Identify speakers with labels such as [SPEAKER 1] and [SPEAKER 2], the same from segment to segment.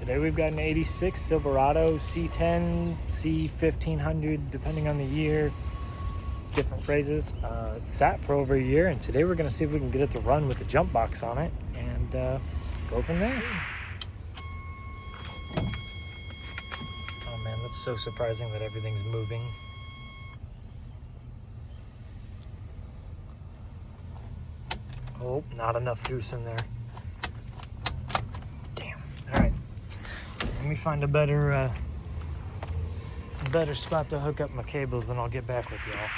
[SPEAKER 1] Today we've got an 86 Silverado C10, C1500, depending on the year, different phrases. It's sat for over a year, and today we're going to see if we can get it to run with the jump box on it and go from there. Oh man, that's so surprising that everything's moving. Oh, not enough juice in there. Damn. All right. Let me find a better spot to hook up my cables, and I'll get back with y'all.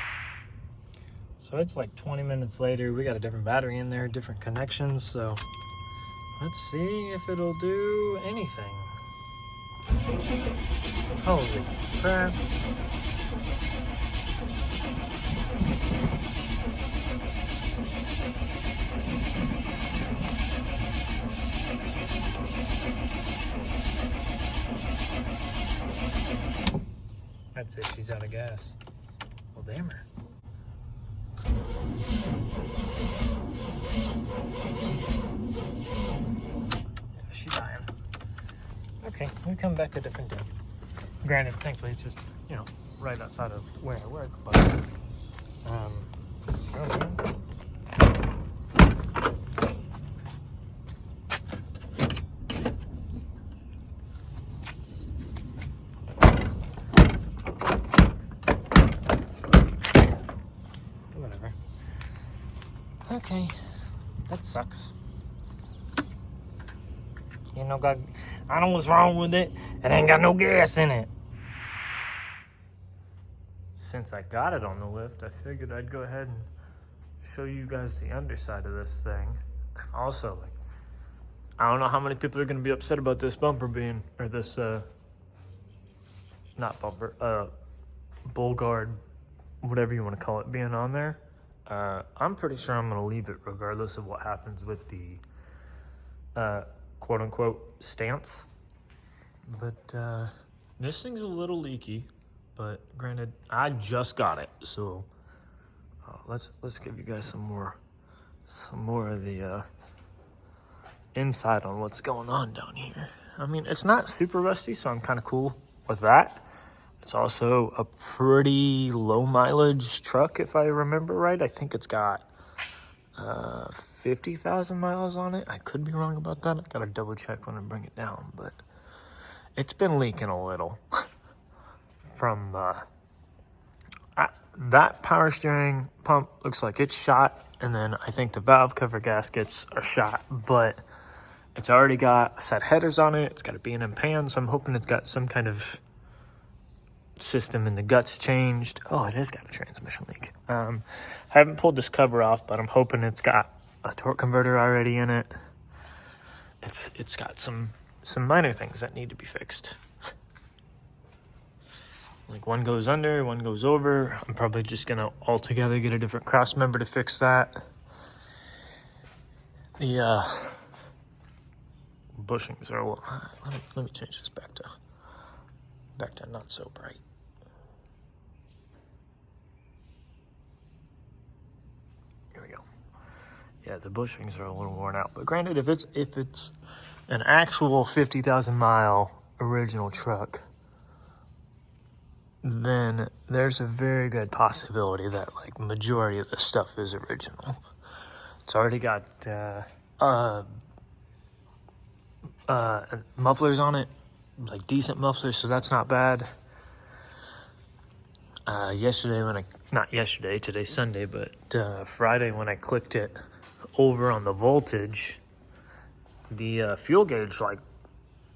[SPEAKER 1] So it's like 20 minutes later. We got a different battery in there, different connections. So let's see if it'll do anything. Holy crap. That's it, she's out of gas. Well, damn her. Yeah, she's dying. Okay, we come back a different day. Granted, thankfully, it's just, right outside of where I work, but, whatever. Okay, that sucks. I know what's wrong with it. It ain't got no gas in it. Since I got it on the lift, I figured I'd go ahead and show you guys the underside of this thing. Also, I don't know how many people are going to be upset about this bumper being, or this, not bumper, bull guard, whatever you want to call it, being on there. I'm pretty sure I'm going to leave it regardless of what happens with the quote-unquote stance. But this thing's a little leaky, but granted, I just got it, so let's give you guys some more of the insight on what's going on down here. I mean, it's not super rusty, so I'm kind of cool with that. It's also a pretty low mileage truck, if I remember right. I think it's got 50,000 miles on it. I could be wrong about that. I gotta double check when I bring it down, but it's been leaking a little from that power steering pump looks like it's shot, and then I think the valve cover gaskets are shot, but it's already got set headers on it. It's got a B&M pan, so I'm hoping it's got some kind of system in the guts changed. Oh, it has got a transmission leak. I haven't pulled this cover off, but I'm hoping it's got a torque converter already in it. It's got some minor things that need to be fixed. Like one goes under, one goes over. I'm probably just gonna altogether get a different cross member to fix that. The bushings are let me change this back to not so bright. Here we go. Yeah, the bushings are a little worn out, but granted, if it's an actual 50,000 mile original truck, then there's a very good possibility that majority of the stuff is original. It's already got mufflers on it, decent mufflers, so that's not bad. Today's Sunday, but Friday when I clicked it over on the voltage, the fuel gauge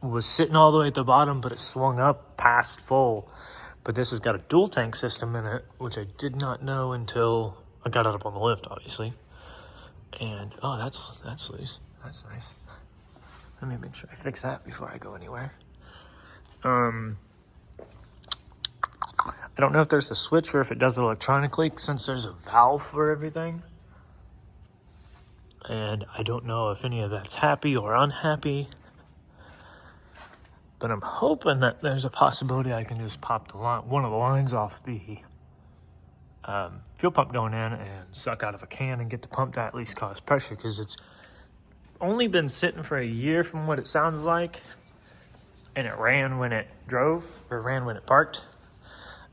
[SPEAKER 1] was sitting all the way at the bottom, but it swung up past full. But this has got a dual tank system in it, which I did not know until I got it up on the lift, obviously. And oh, that's loose. That's nice. Let me make sure I fix that before I go anywhere. I don't know if there's a switch or if it does it electronically, since there's a valve for everything. And I don't know if any of that's happy or unhappy. But I'm hoping that there's a possibility I can just pop one of the lines off the fuel pump going in and suck out of a can and get the pump to at least cause pressure, because it's only been sitting for a year from what it sounds like. and it ran when it drove, or ran when it parked.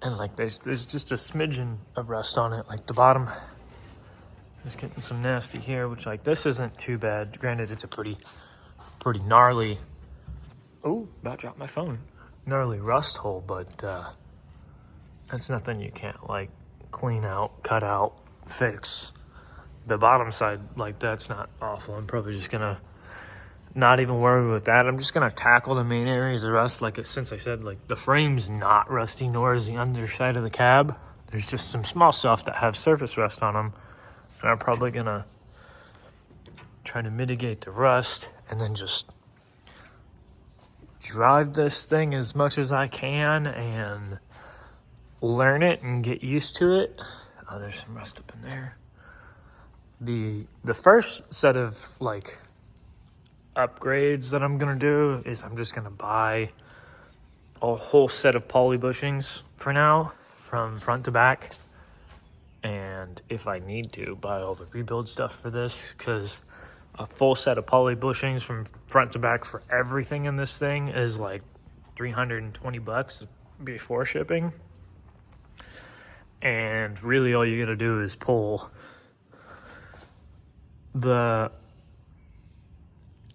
[SPEAKER 1] And like there's just a smidgen of rust on it, like the bottom. Just getting some nasty here, which like this isn't too bad. Granted, it's a pretty gnarly. Oh, about dropped my phone. Gnarly rust hole, but that's nothing you can't like clean out, cut out, fix. The bottom side, like that's not awful. I'm probably just gonna not even worry with that. I'm just gonna tackle the main areas of rust. Like since I said, like the frame's not rusty, nor is the underside of the cab. There's just some small stuff that have surface rust on them, and I'm probably gonna try to mitigate the rust and then just drive this thing as much as I can and learn it and get used to it. Oh, there's some rust up in there. The first set of like upgrades that I'm gonna do is I'm just gonna buy a whole set of poly bushings for now, from front to back, and if I need to, buy all the rebuild stuff for this, because a full set of poly bushings from front to back for everything in this thing is like $320 before shipping. And really all you gotta do is pull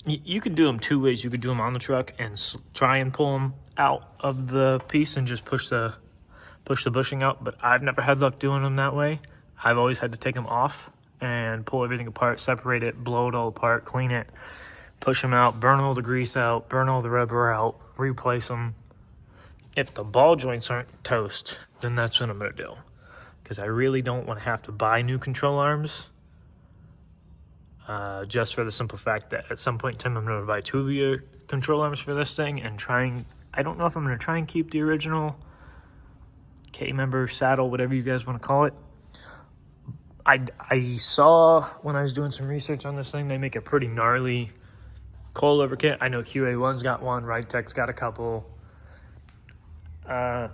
[SPEAKER 1] you could do them two ways. You could do them on the truck and try and pull them out of the piece and just push the bushing out, but I've never had luck doing them that way. I've always had to take them off and pull everything apart, separate it, blow it all apart, clean it, push them out, burn all the grease out, burn all the rubber out, replace them. If the ball joints aren't toast, then that's what I'm gonna do, because I really don't want to have to buy new control arms, just for the simple fact that at some point in time I'm gonna buy 2 of your control arms for this thing and I don't know if I'm gonna try and keep the original K-member saddle, whatever you guys want to call it. I saw when I was doing some research on this thing, they make a pretty gnarly coilover kit. I know QA1's got one, Ridetech's got a couple. I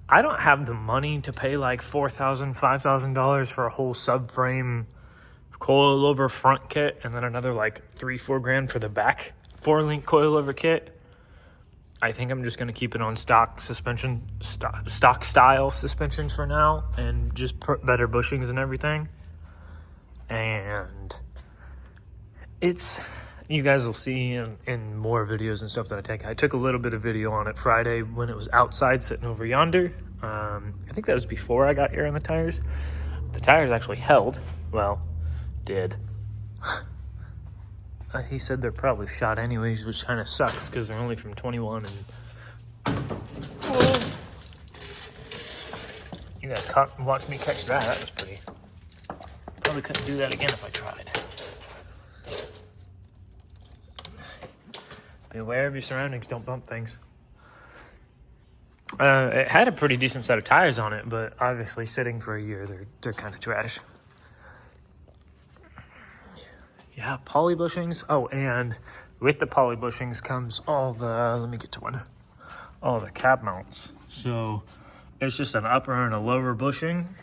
[SPEAKER 1] don't have the money to pay like $4,000, $5,000 for a whole subframe coilover front kit, and then another like $3-4 grand for the back 4-link coilover kit. I think I'm just going to keep it on stock suspension, stock style suspension for now, and just put better bushings and everything. And you guys will see in more videos and stuff that I take. I took a little bit of video on it Friday when it was outside sitting over yonder. I think that was before I got air in the tires. The tires actually held. Well, did. He said they're probably shot anyways, which kind of sucks because they're only from 21 and... Whoa. You guys watched me catch that. That was pretty... Probably couldn't do that again if I tried. Be aware of your surroundings. Don't bump things. It had a pretty decent set of tires on it, but obviously sitting for a year, they're kind of trash. Yeah, poly bushings. Oh, and with the poly bushings comes all the, let me get to one, all the cab mounts. So it's just an upper and a lower bushing.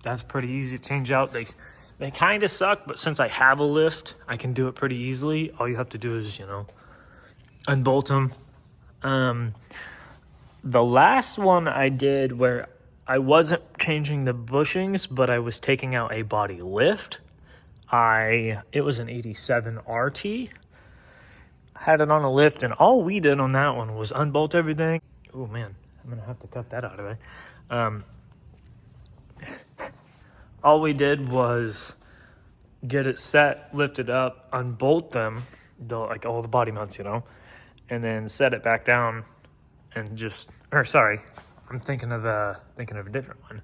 [SPEAKER 1] That's pretty easy to change out. They kind of suck, but since I have a lift, I can do it pretty easily. All you have to do is, unbolt them. The last one I did where I wasn't changing the bushings, but I was taking out a body lift. It was an 87 RT. Had it on a lift, and all we did on that one was unbolt everything. Oh man, I'm gonna have to cut that out of there. All we did was get it set, lift it up, unbolt them, like all the body mounts, and then set it back down, and I'm thinking of a different one.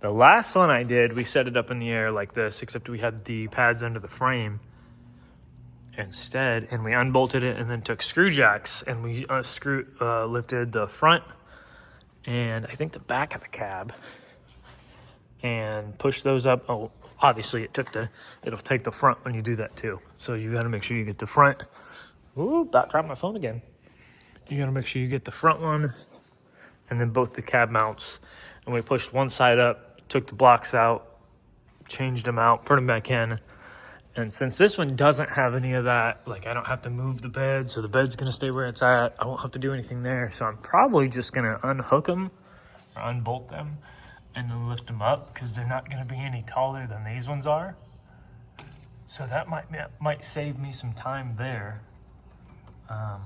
[SPEAKER 1] The last one I did, we set it up in the air like this, except we had the pads under the frame instead, and we unbolted it and then took screw jacks and we lifted the front and I think the back of the cab and pushed those up. Oh, obviously it'll take the front when you do that too. So you got to make sure you get the front. Ooh, about dropped my phone again. You got to make sure you get the front one and then both the cab mounts. And we pushed one side up, took the blocks out, changed them out, put them back in, And since this one doesn't have any of that, like I don't have to move the bed, so the bed's gonna stay where it's at. I won't have to do anything there. So I'm probably just gonna unhook them or unbolt them and then lift them up because they're not gonna be any taller than these ones are. So that might save me some time there. I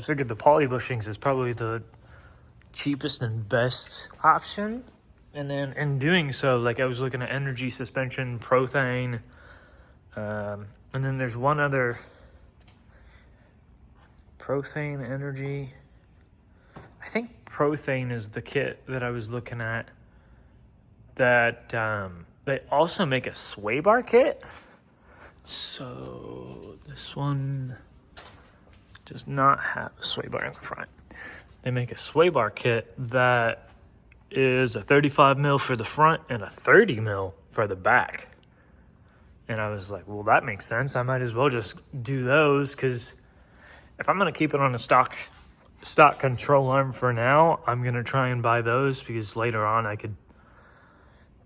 [SPEAKER 1] figured the poly bushings is probably the cheapest and best option. And then in doing so, like I was looking at energy suspension, Prothane, and then there's one other Prothane energy. I think Prothane is the kit that I was looking at. That they also make a sway bar kit. So this one does not have a sway bar in the front. They make a sway bar kit that is a 35 mil for the front and a 30 mil for the back. And I was like, well, that makes sense. I might as well just do those because if I'm going to keep it on a stock control arm for now, I'm going to try and buy those because later on I could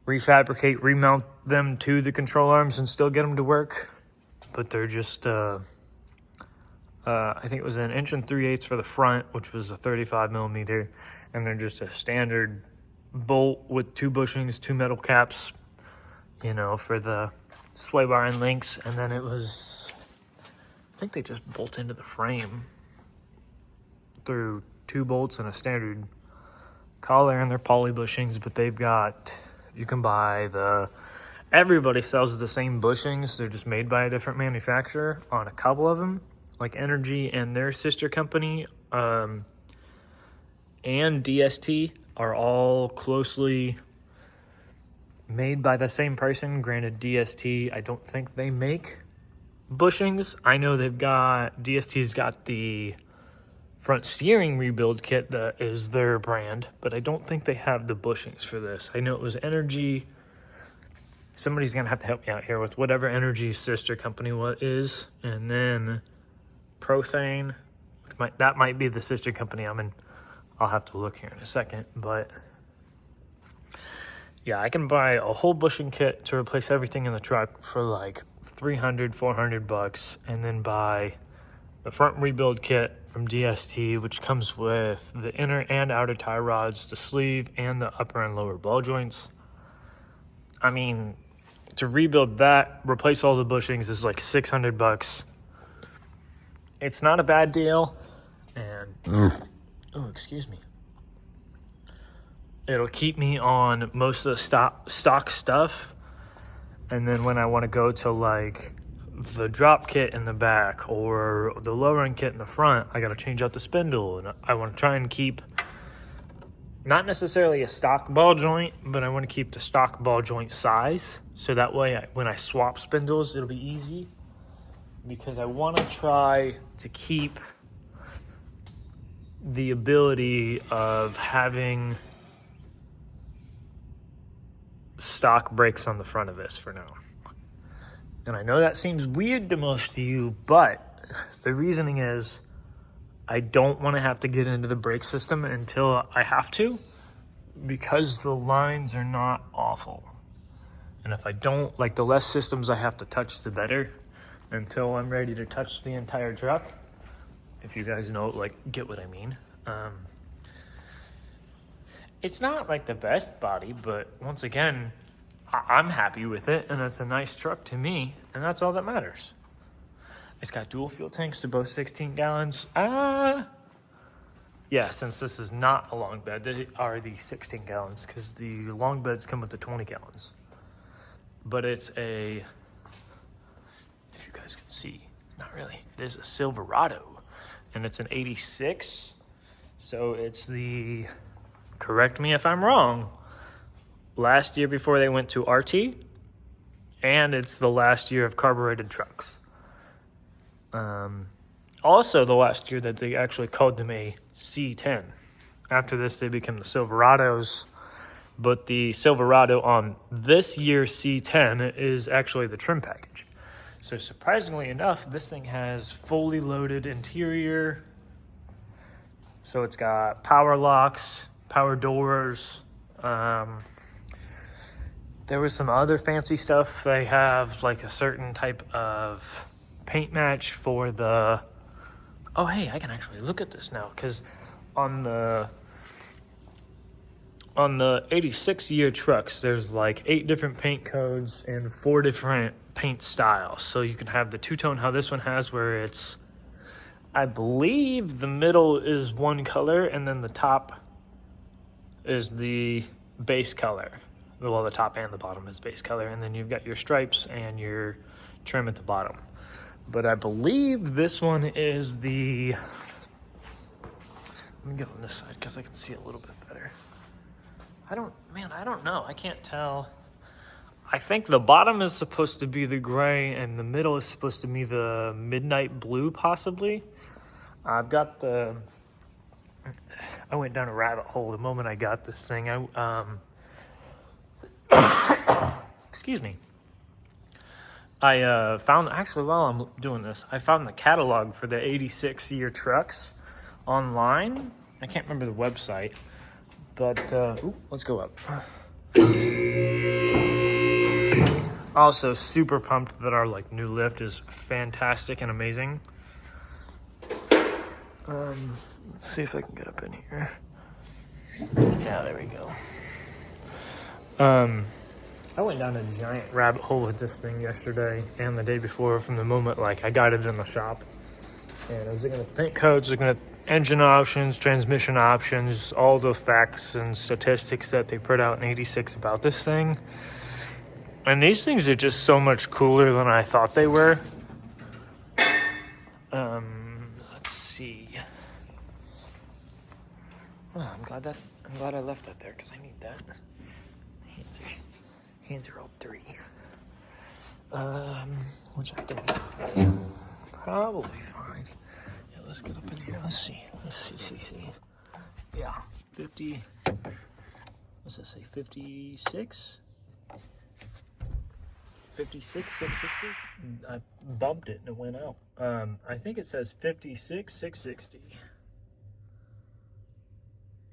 [SPEAKER 1] refabricate, remount them to the control arms and still get them to work. But they're just, I think it was an 1 3/8 for the front, which was a 35 millimeter. And they're just a standard bolt with 2 bushings, 2 metal caps, you know, for the sway bar and links. And then it was, I think they just bolt into the frame through 2 bolts and a standard collar, and they're poly bushings, but they've got, you can buy everybody sells the same bushings. They're just made by a different manufacturer on a couple of them, like Energy and their sister company, and DST are all closely made by the same person. Granted, DST, I don't think they make bushings. I know DST's got the front steering rebuild kit that is their brand, but I don't think they have the bushings for this. I know it was Energy. Somebody's gonna have to help me out here with whatever Energy's sister company is, and then Prothane, that might be the sister company I'm in. I'll have to look here in a second, but yeah, I can buy a whole bushing kit to replace everything in the truck for like $300-400, and then buy the front rebuild kit from DST, which comes with the inner and outer tie rods, the sleeve, and the upper and lower ball joints. I mean, to rebuild that, replace all the bushings is like $600. It's not a bad deal, and oh, excuse me. It'll keep me on most of the stock stuff, and then when I want to go to like the drop kit in the back or the lowering kit in the front, I got to change out the spindle, and I want to try and keep not necessarily a stock ball joint, but I want to keep the stock ball joint size, so that way when I swap spindles, it'll be easy, because I want to try to keep the ability of having stock brakes on the front of this for now. And I know that seems weird to most of you, but the reasoning is I don't want to have to get into the brake system until I have to, because the lines are not awful. And if I don't, like, the less systems I have to touch, the better, until I'm ready to touch the entire truck. If you guys know, like, get what I mean. It's not like the best body, but once again, I'm happy with it, and it's a nice truck to me, and that's all that matters. It's got dual fuel tanks. They're both 16 gallons. Yeah, since this is not a long bed, they are the 16 gallons, because the long beds come with the 20 gallons. But it's if you guys can see, not really, it is a Silverado, and it's an 86, so it's the, correct me if I'm wrong, last year before they went to RT, and it's the last year of carbureted trucks. Also the last year that they actually called them a C10. After this, they became the Silverados, but the Silverado on this year's C10 is actually the trim package. So surprisingly enough, this thing has fully loaded interior. So it's got power locks, power doors. The There was some other fancy stuff. They have like a certain type of paint match for the... Oh, hey, I can actually look at this now, because on the 86 year trucks, there's like 8 different paint codes and 4 different paint styles. So you can have the two-tone, how this one has, where it's, I believe the middle is one color and then the top is the base color. Well, the top and the bottom is base color, and then you've got your stripes and your trim at the bottom. But I believe this one is the... Let me get on this side because I can see a little bit better. I don't know. I can't tell. I think the bottom is supposed to be the gray and the middle is supposed to be the midnight blue, possibly. I've got the... I went down a rabbit hole the moment I got this thing. Excuse me. I found, actually, while I'm doing this, I found the catalog for the 86 year trucks online. I can't remember the website, but let's go up. Also, super pumped that our like new lift is fantastic and amazing. Let's see if I can get up in here. Yeah, there we go. I went down a giant rabbit hole with this thing yesterday and the day before, from the moment like I got it in the shop. And I was looking at paint codes, looking at engine options, transmission options, all the facts and statistics that they put out in 86 about this thing. And these things are just so much cooler than I thought they were. Let's see. Oh, I'm glad I left that there because I need that. Hands are all dirty. Which I can probably find. Yeah, let's get up in here. Let's see. Yeah, 50. What's that say? 56? 56, 660? I bumped it and it went out. I think it says 56, 660.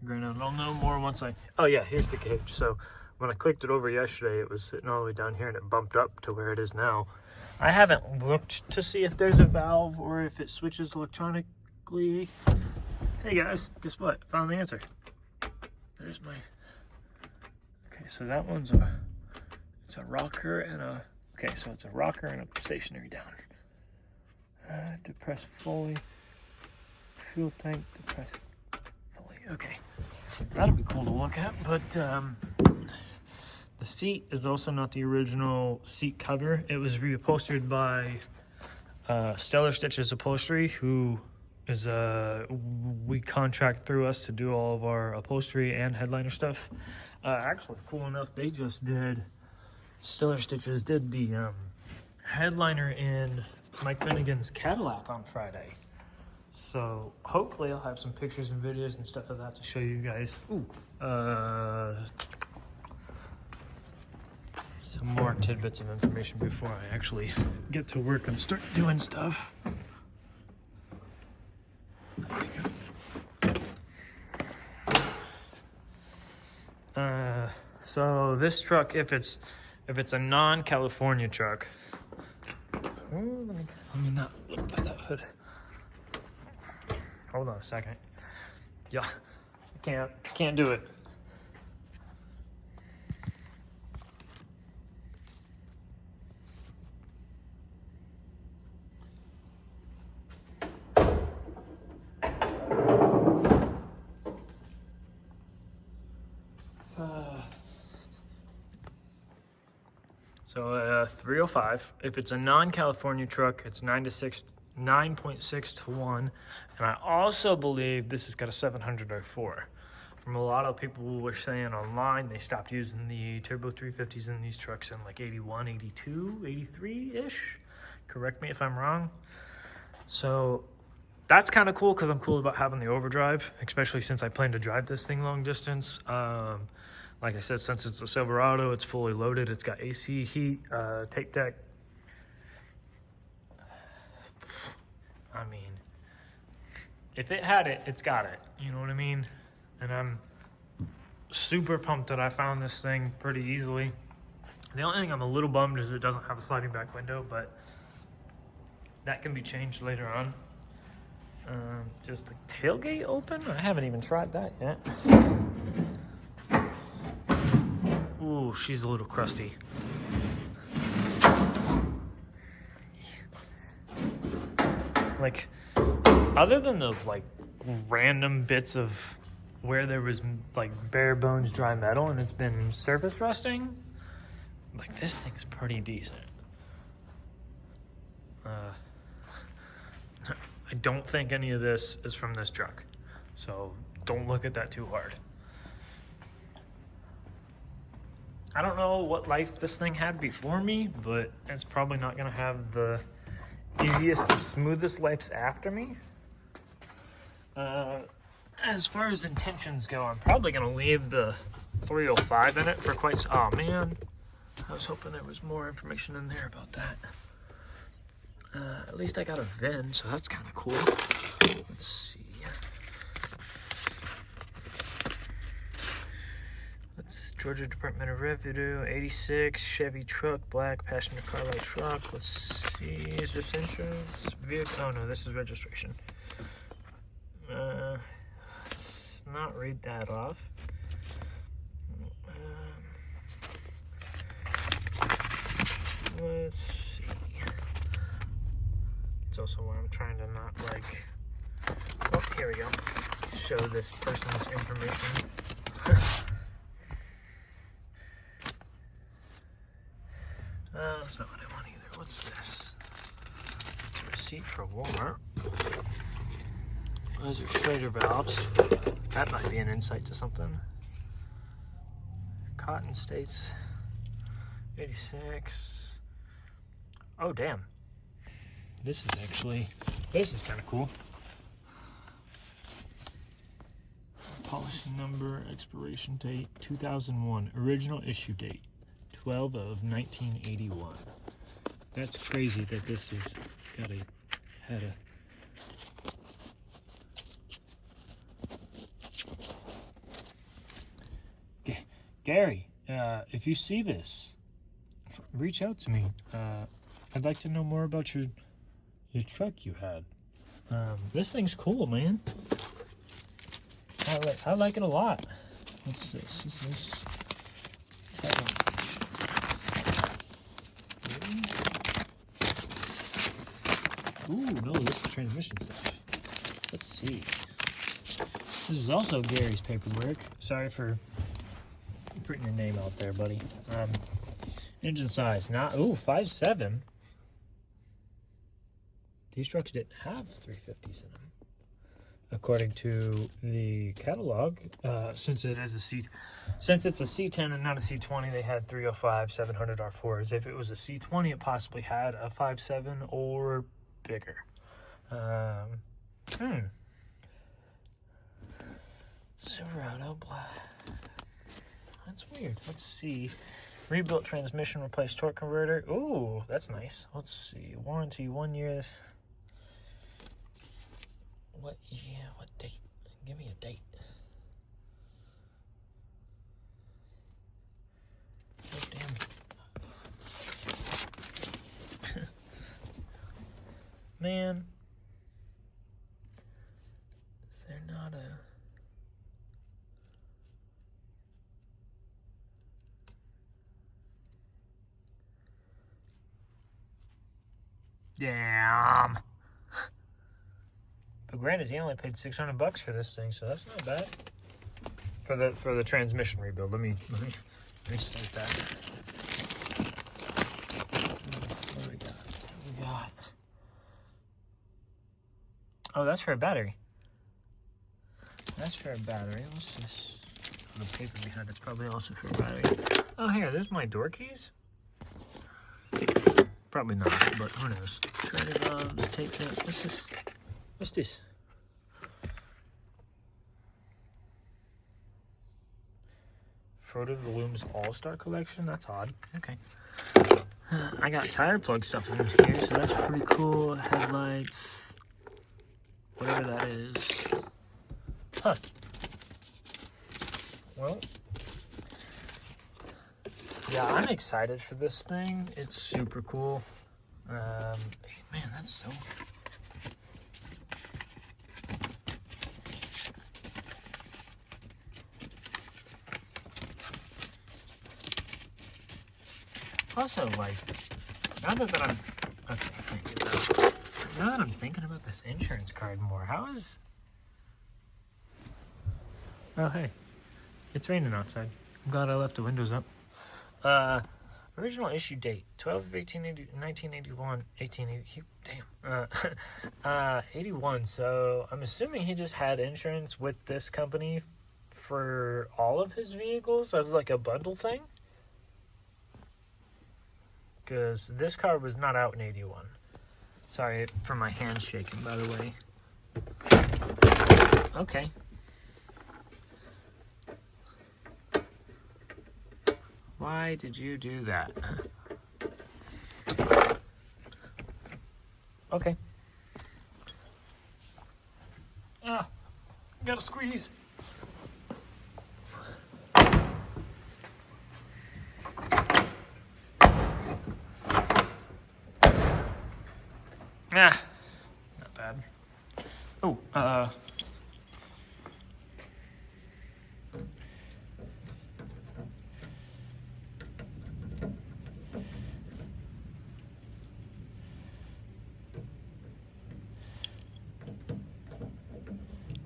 [SPEAKER 1] Granted, I'll know more once I... Oh yeah, here's the cage. So when I clicked it over yesterday, it was sitting all the way down here and it bumped up to where it is now. I haven't looked to see if there's a valve or if it switches electronically. Hey guys, guess what? Found the answer. There's my... Okay, so that one's it's a rocker and a... Okay, so it's a rocker and a stationary down. Depress fully. Fuel tank, depress fully. Okay, that'll be cool to look at, but the seat is also not the original seat cover. It was reupholstered by Stellar Stitches Upholstery, who is we contract through us to do all of our upholstery and headliner stuff. Actually, cool enough, they just did... Stellar Stitches did the headliner in Mike Finnegan's Cadillac on Friday. So hopefully I'll have some pictures and videos and stuff of that to show you guys. Ooh, some more tidbits of information before I actually get to work and start doing stuff. So this truck, if it's a non-California truck, let me not look by that hood. Hold on a second. Yeah, can't do it. So 305. If it's a non-California truck, it's 9.6 to 1. And I also believe this has got a 700R4. From a lot of people who were saying online, they stopped using the turbo 350s in these trucks in like 81, 82, 83-ish. Correct me if I'm wrong. So that's kind of cool because I'm cool about having the overdrive, especially since I plan to drive this thing long distance. Like I said, since it's a Silverado, it's fully loaded. It's got AC, heat, tape deck. I mean, if it had it, it's got it. You know what I mean? And I'm super pumped that I found this thing pretty easily. The only thing I'm a little bummed is it doesn't have a sliding back window, but that can be changed later on. Just the tailgate open? I haven't even tried that yet. Ooh, she's a little crusty. Like, other than the like random bits of where there was like bare bones dry metal and it's been surface rusting, like this thing's pretty decent. I don't think any of this is from this truck, so don't look at that too hard. I don't know what life this thing had before me, but it's probably not gonna have the easiest or smoothest lives after me. As far as intentions go, I'm probably gonna leave the 305 in it for quite. Oh man, I was hoping there was more information in there about that. At least I got a VIN, so that's kind of cool. Let's see. That's Georgia Department of Revenue, 86, Chevy truck, black, passenger car light truck. Let's see, is this insurance? Vehicle, oh no, this is registration. Let's not read that off. Let's see. It's also where I'm trying to not like, oh, here we go. Show this person's information. That's not what I want either. What's this? Receipt for Walmart. Those are Schrader valves. That might be an insight to something. Cotton States, 86. Oh, damn. This is kind of cool. Policy number, expiration date, 2001. Original issue date, 12 of 1981. That's crazy that this has had a Gary, if you see this, reach out to me. I'd like to know more about your truck you had. This thing's cool, man. I like it a lot. What's this? Is this? Ooh, no, this is transmission stuff. Let's see. This is also Gary's paperwork. Sorry for putting your name out there, buddy. Engine size, not 5.7. These trucks didn't have 350s in them, according to the catalog. Since it's a C10 and not a C20, they had 305 700 R4s. If it was a C20, it possibly had a 5.7 or bigger. Silverado black. That's weird. Let's see. Rebuilt transmission, replaced torque converter. Ooh, that's nice. Let's see. Warranty 1 year. What year? What date? Give me a date. Oh, damn. Man. Is there not a... Damn. But granted, he only paid $600 for this thing, so that's not bad. For the transmission rebuild. Let me state that. What do we got? Oh, that's for a battery. That's for a battery. What's this? Oh, the paper behind it's probably also for a battery. Oh, here, there's my door keys. Probably not, but who knows? Shredded valves, tape kit. What's this? Fruit of the Looms All-Star Collection? That's odd. Okay. I got tire plug stuff in here, so that's pretty cool. Headlights. Whatever that is. Huh. Well. Yeah, I'm excited for this thing. It's super cool. Man, that's so... Also, like, now that I'm... Okay, thank you. Now that I'm thinking about this insurance card more, how is... Oh, hey. It's raining outside. I'm glad I left the windows up. Original issue date, 1981, 1880, damn, 81, so I'm assuming he just had insurance with this company for all of his vehicles as like a bundle thing? Because this car was not out in 81. Sorry for my hand shaking, by the way. Okay. Why did you do that? Okay. Ah, gotta squeeze. Ah, not bad. Oh,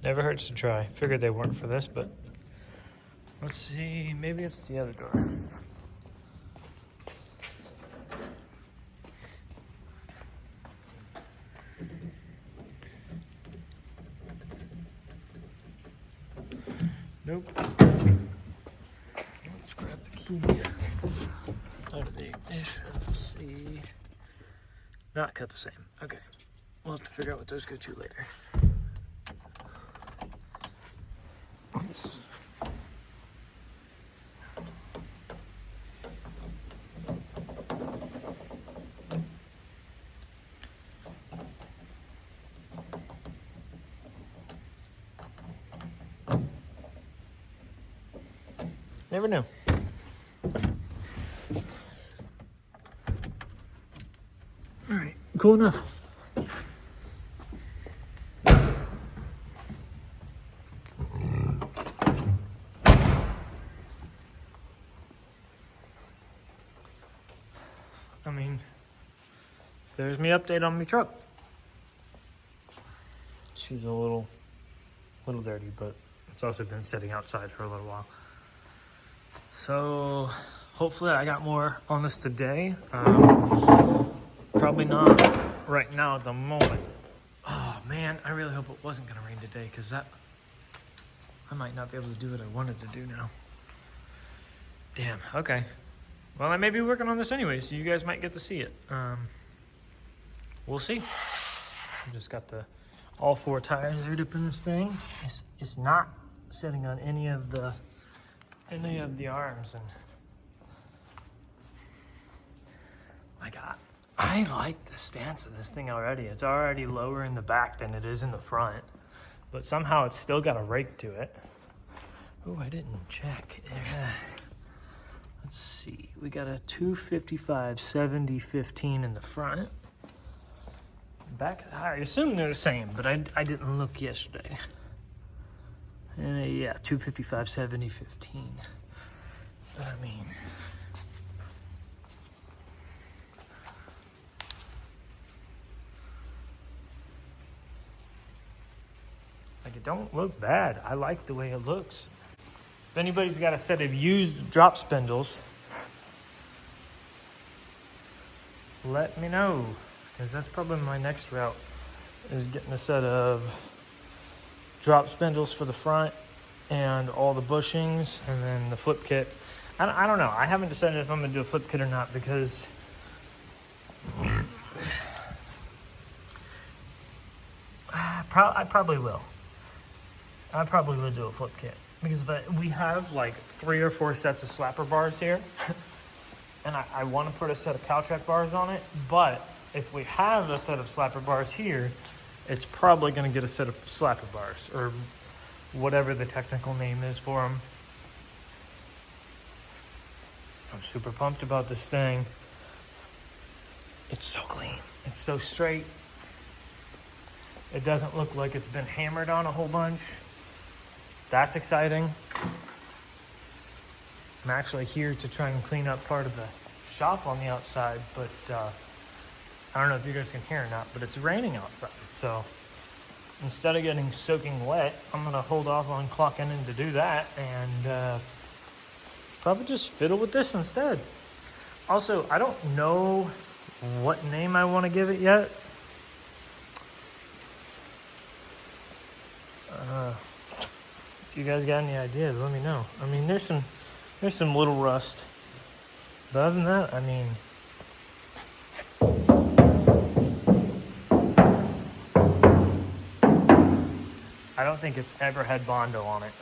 [SPEAKER 1] never hurts to try. Figured they weren't for this, but let's see. Maybe it's the other door. Nope. Let's grab the key out of the ignition. Let's see. Not cut the same. Okay. We'll have to figure out what those go to later. Never knew. All right, cool enough. I mean, there's me update on my truck. She's a little dirty, but it's also been sitting outside for a little while. So hopefully I got more on this today. Probably not right now at the moment. Oh man, I really hope it wasn't gonna rain today, because I might not be able to do what I wanted to do now. Damn, okay. Well, I may be working on this anyway, so you guys might get to see it. We'll see. I just got all 4 tires aired up in this thing. It's not sitting on any of the arms, and like I like the stance of this thing already. It's already lower in the back than it is in the front, but somehow it's still got a rake to it. Oh, I didn't check. Let's see. We got a 255 70/15 in the front. Back, I assume they're the same, but I didn't look yesterday. And yeah, 255 70/15. I mean, like, it don't look bad. I like the way it looks. If anybody's got a set of used drop spindles, let me know, because that's probably my next route, is getting a set of drop spindles for the front and all the bushings, and then the flip kit. I don't know. I haven't decided if I'm going to do a flip kit or not, because I probably will. I probably will do a flip kit, because we have like 3 or 4 sets of slapper bars here, and I want to put a set of Caltrack bars on it, but if we have a set of slapper bars here, it's probably going to get a set of slapper bars, or whatever the technical name is for them. I'm super pumped about this thing. It's so clean. It's so straight. It doesn't look like it's been hammered on a whole bunch. That's exciting. I'm actually here to try and clean up part of the shop on the outside, but I don't know if you guys can hear or not, but it's raining outside. So instead of getting soaking wet, I'm gonna hold off on clocking in to do that and probably just fiddle with this instead. Also, I don't know what name I want to give it yet. If you guys got any ideas, let me know. I mean, there's some little rust, but other than that, I mean, I don't think it's ever had Bondo on it.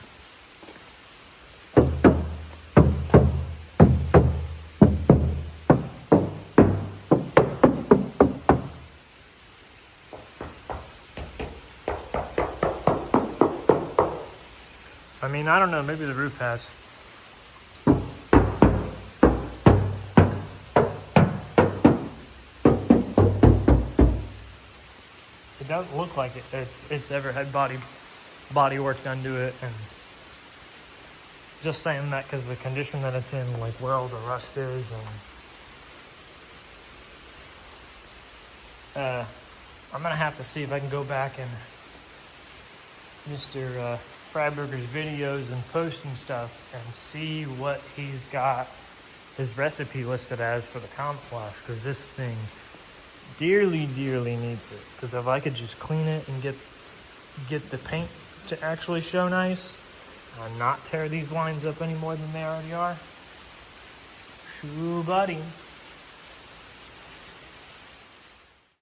[SPEAKER 1] I mean, I don't know, maybe the roof has. It doesn't look like it's ever had body work done to it, and just saying that because the condition that it's in, like where all the rust is, and I'm gonna have to see if I can go back and Mr. Freiberger's videos and posting stuff and see what he's got his recipe listed as for the Comet Wash, because this thing dearly needs it. Because if I could just clean it and get the paint to actually show nice and not tear these lines up any more than they already are, shoo buddy.